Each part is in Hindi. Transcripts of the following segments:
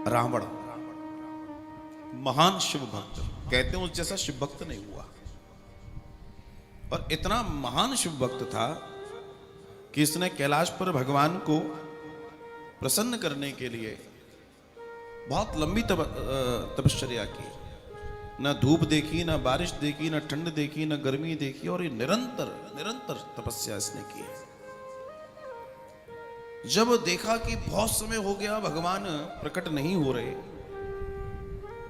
रावण महान शिव भक्त, कहते हैं उस जैसा शिव भक्त नहीं हुआ। और इतना महान शिव भक्त था कि इसने कैलाश पर भगवान को प्रसन्न करने के लिए बहुत लंबी तपश्चर्या की। न धूप देखी, न बारिश देखी, न ठंड देखी, न गर्मी देखी, और ये निरंतर निरंतर तपस्या इसने की है। जब देखा कि बहुत समय हो गया भगवान प्रकट नहीं हो रहे,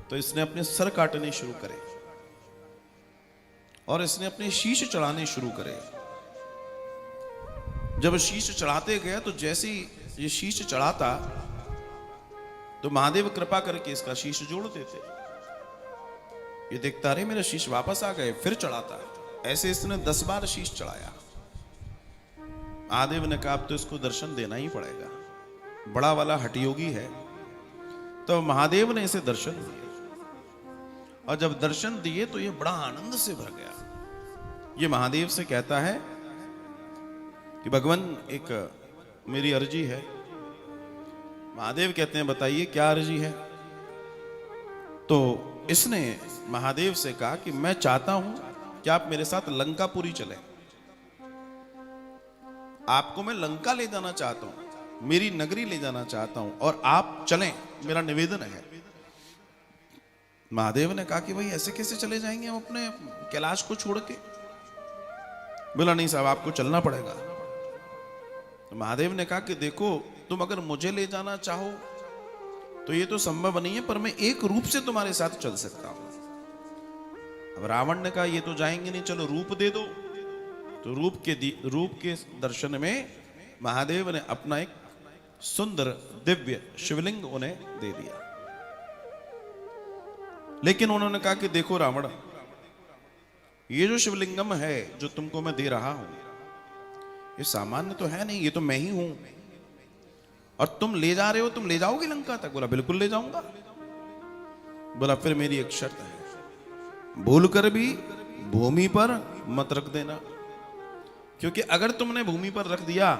तो इसने अपने सर काटने शुरू करे और इसने अपने शीश चढ़ाने शुरू करे। जब शीश चढ़ाते गए तो जैसे ही ये शीश चढ़ाता तो महादेव कृपा करके इसका शीश जोड़ देते। ये देखता रहे मेरा शीश वापस आ गए, फिर चढ़ाता। ऐसे इसने 10 बार शीश चढ़ाया। महादेव ने कहा अब तो इसको दर्शन देना ही पड़ेगा, बड़ा वाला हठयोगी है। तो महादेव ने इसे दर्शन दिए, और जब दर्शन दिए तो ये बड़ा आनंद से भर गया। ये महादेव से कहता है कि भगवान एक मेरी अर्जी है। महादेव कहते हैं बताइए क्या अर्जी है। तो इसने महादेव से कहा कि मैं चाहता हूं कि आप मेरे साथ लंकापुरी चलें। आपको मैं लंका ले जाना चाहता हूं, मेरी नगरी ले जाना चाहता हूं, और आप चलें, मेरा निवेदन है। महादेव ने कहा कि भाई ऐसे कैसे चले जाएंगे हम अपने कैलाश को छोड़ के। बोला नहीं साहब आपको चलना पड़ेगा। तो महादेव ने कहा कि देखो तुम अगर मुझे ले जाना चाहो तो ये तो संभव नहीं है, पर मैं एक रूप से तुम्हारे साथ चल सकता हूं। अब रावण ने कहा ये तो जाएंगे नहीं, चलो रूप दे दो। तो रूप के दर्शन में महादेव ने अपना एक सुंदर दिव्य शिवलिंग उन्हें दे दिया। लेकिन उन्होंने कहा कि देखो रावण, ये जो शिवलिंगम है जो तुमको मैं दे रहा हूं, ये सामान्य तो है नहीं, ये तो मैं ही हूं। और तुम ले जा रहे हो, तुम ले जाओगे लंका तक? बोला बिल्कुल ले जाऊंगा। बोला फिर मेरी एक शर्त है, भूल कर भी भूमि पर मत रख देना, क्योंकि अगर तुमने भूमि पर रख दिया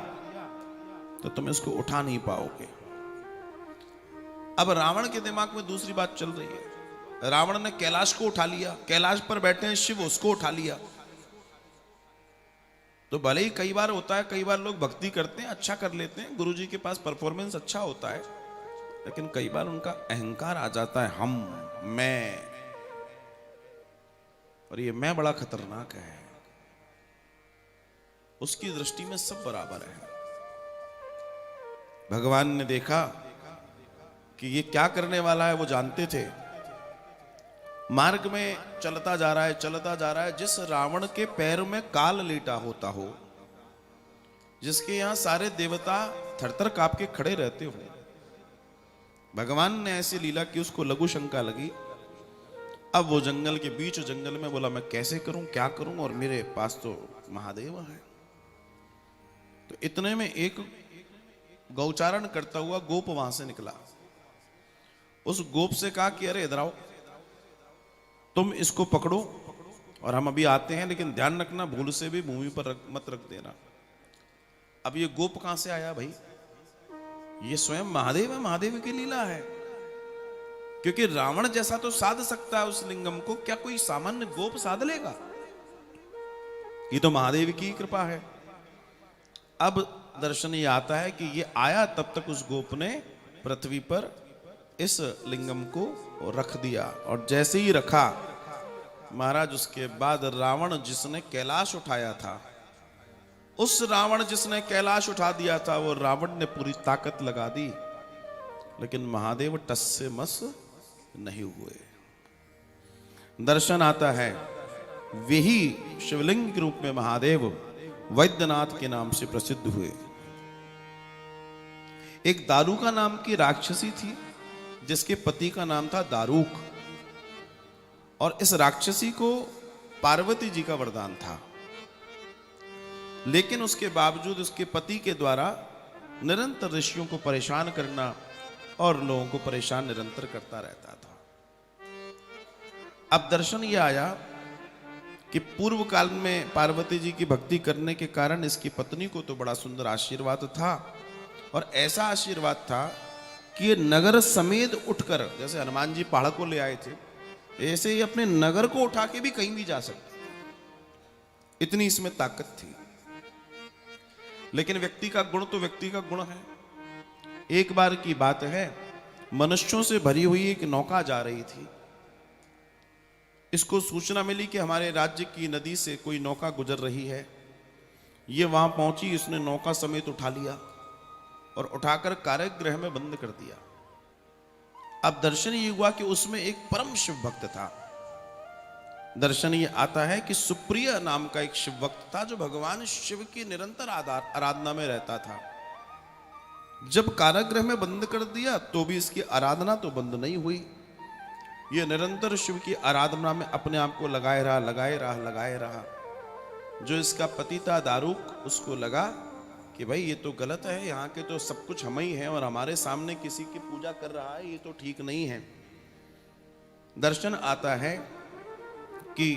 तो तुम इसको उठा नहीं पाओगे। अब रावण के दिमाग में दूसरी बात चल रही है। रावण ने कैलाश को उठा लिया, कैलाश पर बैठे हैं शिव, उसको उठा लिया। तो भले ही कई बार होता है, कई बार लोग भक्ति करते हैं, अच्छा कर लेते हैं, गुरुजी के पास परफॉर्मेंस अच्छा होता है, लेकिन कई बार उनका अहंकार आ जाता है, हम, मैं, और ये मैं बड़ा खतरनाक है। उसकी दृष्टि में सब बराबर है। भगवान ने देखा कि ये क्या करने वाला है, वो जानते थे। मार्ग में चलता जा रहा है, चलता जा रहा है। जिस रावण के पैर में काल लेटा होता हो, जिसके यहां सारे देवता थरथर कांप के खड़े रहते हो, भगवान ने ऐसी लीला कि उसको लघु शंका लगी। अब वो जंगल के बीच जंगल में बोला मैं कैसे करूं, क्या करूं, और मेरे पास तो महादेव है। तो इतने में एक गौचारण करता हुआ गोप वहां से निकला। उस गोप से कहा कि अरे इधर आओ, तुम इसको पकड़ो और हम अभी आते हैं, लेकिन ध्यान रखना भूल से भी भूमि पर मत रख देना। अब ये गोप कहां से आया भाई? ये स्वयं महादेव है, महादेव की लीला है। क्योंकि रावण जैसा तो साध सकता है उस लिंगम को, क्या कोई सामान्य गोप साध लेगा? ये तो महादेव की कृपा है। अब दर्शन ये आता है कि ये आया, तब तक उस गोप ने पृथ्वी पर इस लिंगम को रख दिया। और जैसे ही रखा महाराज, उसके बाद रावण जिसने कैलाश उठाया था, उस रावण जिसने कैलाश उठा दिया था, वो रावण ने पूरी ताकत लगा दी, लेकिन महादेव टस से मस नहीं हुए। दर्शन आता है, वही शिवलिंग के रूप में महादेव वैद्यनाथ के नाम से प्रसिद्ध हुए। एक दारुका नाम की राक्षसी थी, जिसके पति का नाम था दारूक, और इस राक्षसी को पार्वती जी का वरदान था। लेकिन उसके बावजूद उसके पति के द्वारा निरंतर ऋषियों को परेशान करना और लोगों को परेशान निरंतर करता रहता था। अब दर्शन ये आया कि पूर्व काल में पार्वती जी की भक्ति करने के कारण इसकी पत्नी को तो बड़ा सुंदर आशीर्वाद था, और ऐसा आशीर्वाद था कि ये नगर समेत उठकर, जैसे हनुमान जी पहाड़ को ले आए थे, ऐसे ही अपने नगर को उठा के भी कहीं भी जा सकते, इतनी इसमें ताकत थी। लेकिन व्यक्ति का गुण तो व्यक्ति का गुण है। एक बार की बात है, मनुष्यों से भरी हुई एक नौका जा रही थी। इसको सूचना मिली कि हमारे राज्य की नदी से कोई नौका गुजर रही है। ये वहां पहुंची, इसने नौका समेत उठा लिया और उठाकर कारागृह में बंद कर दिया। अब दर्शन ये हुआ कि उसमें एक परम शिव भक्त था। दर्शन ये आता है कि सुप्रिय नाम का एक शिव भक्त था, जो भगवान शिव की निरंतर आराधना में रहता था। जब कारागृह में बंद कर दिया तो भी इसकी आराधना तो बंद नहीं हुई। ये निरंतर शिव की आराधना में अपने आप को लगाए रहा। जो इसका पति था दारूक, उसको लगा कि भाई ये तो गलत है, यहाँ के तो सब कुछ हम ही हैं और हमारे सामने किसी की पूजा कर रहा है, ये तो ठीक नहीं है। दर्शन आता है कि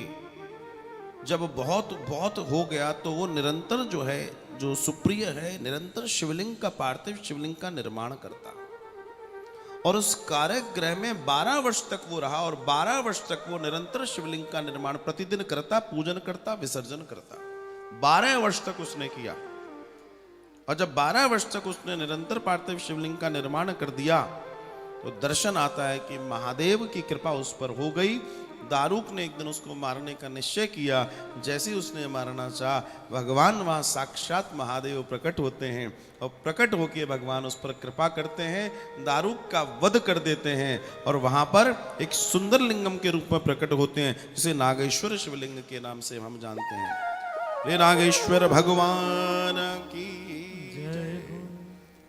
जब बहुत बहुत हो गया तो वो निरंतर जो है, जो सुप्रिय है, निरंतर शिवलिंग का, पार्थिव शिवलिंग का निर्माण करता और उस कारागृह में 12 वर्ष तक वो रहा और 12 वर्ष तक वो निरंतर शिवलिंग का निर्माण प्रतिदिन करता, पूजन करता, विसर्जन करता। 12 वर्ष तक उसने किया और जब 12 वर्ष तक उसने निरंतर पार्थिव शिवलिंग का निर्माण कर दिया तो दर्शन आता है कि महादेव की कृपा उस पर हो गई। दारूक ने एक दिन उसको मारने का निश्चय किया। जैसे ही उसने मारना चाहा, भगवान वहां साक्षात महादेव प्रकट होते हैं और प्रकट होकर भगवान उस पर कृपा करते हैं, दारूक का वध कर देते हैं और वहां पर एक सुंदर लिंगम के रूप में प्रकट होते हैं, जिसे नागेश्वर शिवलिंग के नाम से हम जानते हैं। रे नागेश्वर भगवान की